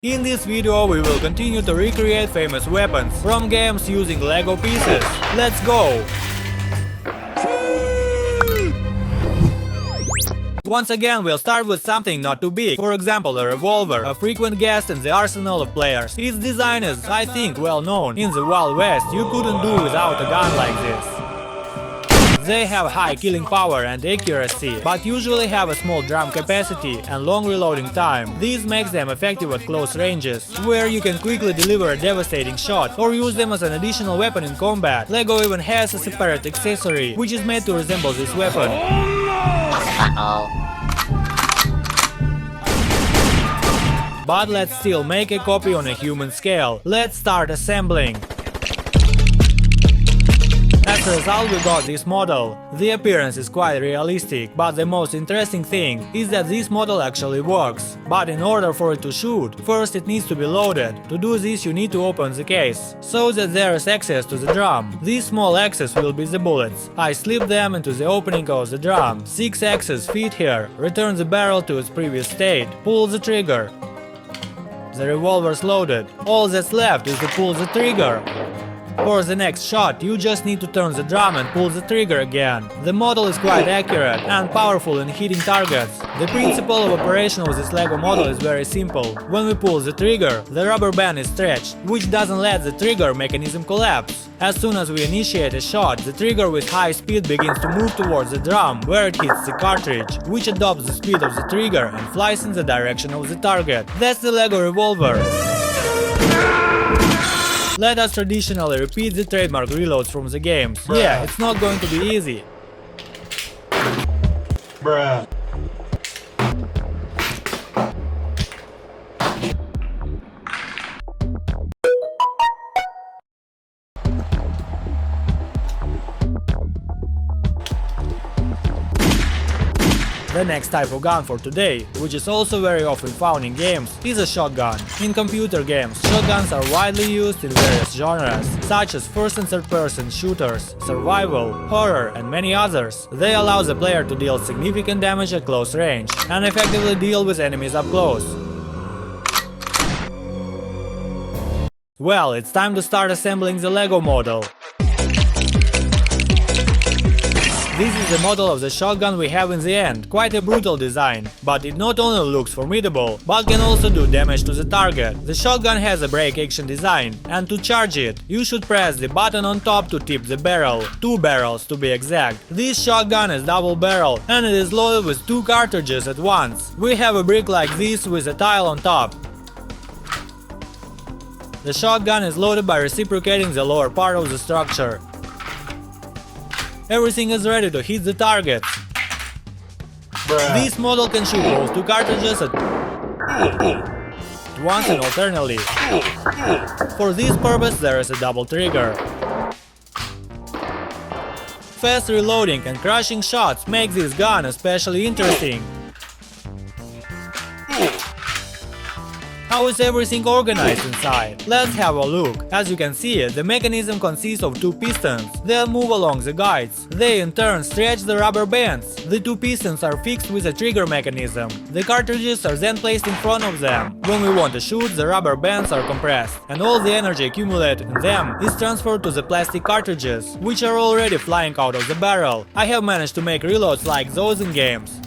In this video we will continue to recreate famous weapons from games using Lego pieces. Let's go! Once again, we'll start with something not too big. For example, a revolver, a frequent guest in the arsenal of players. Its design is, I think, well known. In the Wild West, you couldn't do without a gun like this. They have high killing power and accuracy, but usually have a small drum capacity and long reloading time. This makes them effective at close ranges, where you can quickly deliver a devastating shot, or use them as an additional weapon in combat. Lego even has a separate accessory, which is made to resemble this weapon. But let's still make a copy on a human scale. Let's start assembling. As a result, we got this model. The appearance is quite realistic, but the most interesting thing is that this model actually works. But in order for it to shoot, first it needs to be loaded. To do this, you need to open the case, so that there is access to the drum. This small access will be the bullets. I slip them into the opening of the drum. 6 axes fit here. Return the barrel to its previous state. Pull the trigger. The revolver's loaded. All that's left is to pull the trigger. For the next shot, you just need to turn the drum and pull the trigger again. The model is quite accurate and powerful in hitting targets. The principle of operation of this Lego model is very simple. When we pull the trigger, the rubber band is stretched, which doesn't let the trigger mechanism collapse. As soon as we initiate a shot, the trigger with high speed begins to move towards the drum, where it hits the cartridge, which adopts the speed of the trigger and flies in the direction of the target. That's the Lego Revolver. Let us traditionally repeat the trademark reloads from the games. Yeah, it's not going to be easy. Bruh. The next type of gun for today, which is also very often found in games, is a shotgun. In computer games, shotguns are widely used in various genres, such as first and third person shooters, survival, horror, and many others. They allow the player to deal significant damage at close range, and effectively deal with enemies up close. Well, it's time to start assembling the Lego model. This is the model of the shotgun we have in the end. Quite a brutal design, but it not only looks formidable, but can also do damage to the target. The shotgun has a break action design, and to charge it, you should press the button on top to tip the barrel. 2 barrels to be exact. This shotgun is double barrel, and it is loaded with 2 cartridges at once. We have a brick like this with a tile on top. The shotgun is loaded by reciprocating the lower part of the structure. Everything is ready to hit the target. This model can shoot both 2 cartridges at once and alternately. For this purpose, there is a double trigger. Fast reloading and crushing shots make this gun especially interesting. How is everything organized inside? Let's have a look. As you can see, the mechanism consists of 2 pistons. They move along the guides. They in turn stretch the rubber bands. The 2 pistons are fixed with a trigger mechanism. The cartridges are then placed in front of them. When we want to shoot, the rubber bands are compressed, and all the energy accumulated in them is transferred to the plastic cartridges, which are already flying out of the barrel. I have managed to make reloads like those in games.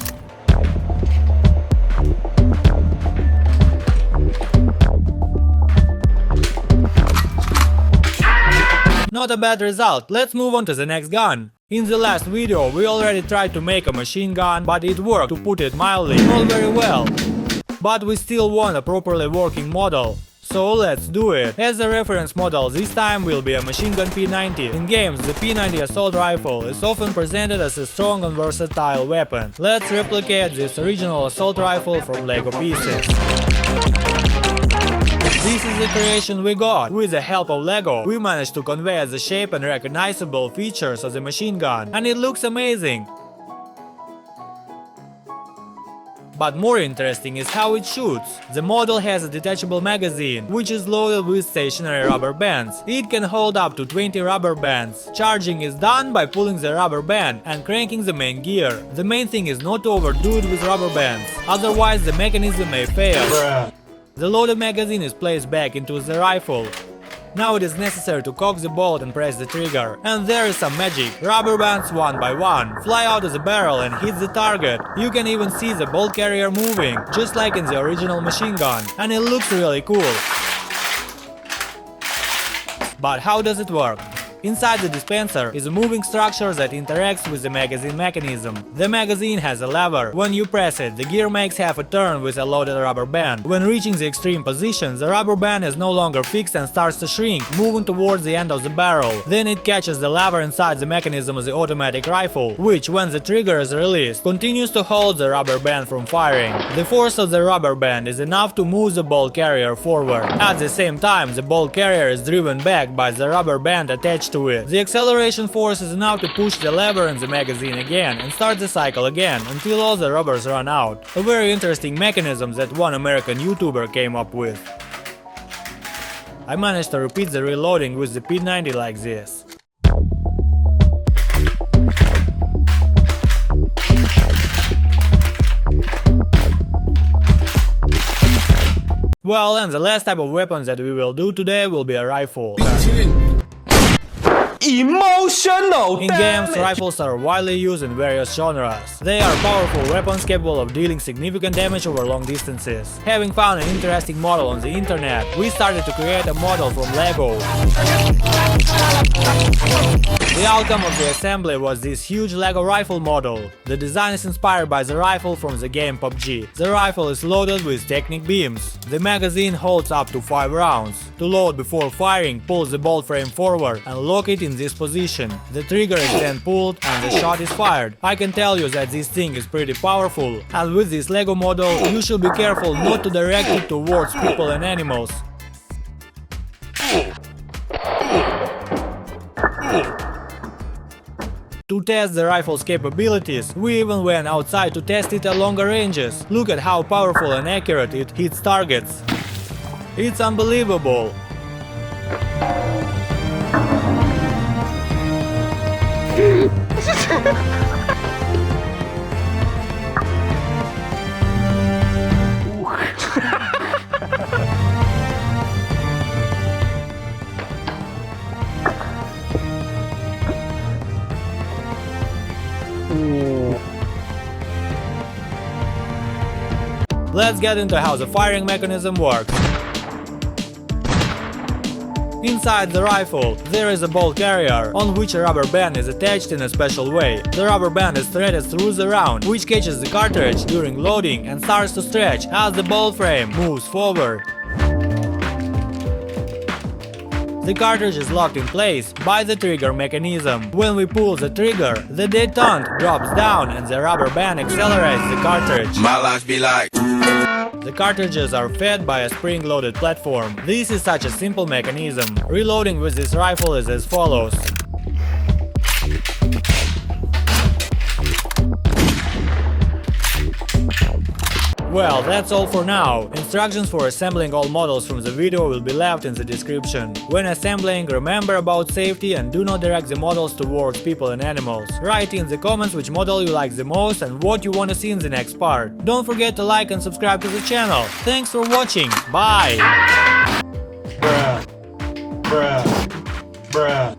Not a bad result. Let's move on to the next gun. In the last video we already tried to make a machine gun, but it worked, to put it mildly, not very well. But we still want a properly working model. So let's do it. As a reference model this time will be a machine gun P90. In games, the P90 assault rifle is often presented as a strong and versatile weapon. Let's replicate this original assault rifle from Lego pieces. This is the creation we got. With the help of Lego, we managed to convey the shape and recognizable features of the machine gun, and it looks amazing. But more interesting is how it shoots. The model has a detachable magazine, which is loaded with stationary rubber bands. It can hold up to 20 rubber bands. Charging is done by pulling the rubber band and cranking the main gear. The main thing is not to overdo it with rubber bands, otherwise the mechanism may fail. The loaded magazine is placed back into the rifle. Now it is necessary to cock the bolt and press the trigger. And there is some magic. Rubber bands one by one fly out of the barrel and hit the target. You can even see the bolt carrier moving, just like in the original machine gun. And it looks really cool. But how does it work? Inside the dispenser is a moving structure that interacts with the magazine mechanism. The magazine has a lever. When you press it, the gear makes half a turn with a loaded rubber band. When reaching the extreme position, the rubber band is no longer fixed and starts to shrink, moving towards the end of the barrel. Then it catches the lever inside the mechanism of the automatic rifle, which, when the trigger is released, continues to hold the rubber band from firing. The force of the rubber band is enough to move the bolt carrier forward. At the same time, the bolt carrier is driven back by the rubber band attached to it. The acceleration force is enough to push the lever in the magazine again and start the cycle again until all the rubbers run out. A very interesting mechanism that one American YouTuber came up with. I managed to repeat the reloading with the P90 like this. Well, and the last type of weapon that we will do today will be a rifle. Emotional. In games, rifles are widely used in various genres. They are powerful weapons capable of dealing significant damage over long distances. Having found an interesting model on the internet, we started to create a model from Lego. The outcome of the assembly was this huge Lego rifle model. The design is inspired by the rifle from the game PUBG. The rifle is loaded with Technic beams. The magazine holds up to 5 rounds. To load before firing, pull the bolt frame forward and lock it in this position. The trigger is then pulled and the shot is fired. I can tell you that this thing is pretty powerful, and with this Lego model you should be careful not to direct it towards people and animals. To test the rifle's capabilities, we even went outside to test it at longer ranges. Look at how powerful and accurate it hits targets. It's unbelievable. Let's get into how the firing mechanism works. Inside the rifle, there is a bolt carrier, on which a rubber band is attached in a special way. The rubber band is threaded through the round, which catches the cartridge during loading and starts to stretch as the bolt frame moves forward. The cartridge is locked in place by the trigger mechanism. When we pull the trigger, the detente drops down and the rubber band accelerates the cartridge. My life be like. The cartridges are fed by a spring-loaded platform. This is such a simple mechanism. Reloading with this rifle is as follows. Well, that's all for now. Instructions for assembling all models from the video will be left in the description. When assembling, remember about safety and do not direct the models towards people and animals. Write in the comments which model you like the most and what you want to see in the next part. Don't forget to like and subscribe to the channel. Thanks for watching. Bye! Bruh. Bruh. Bruh.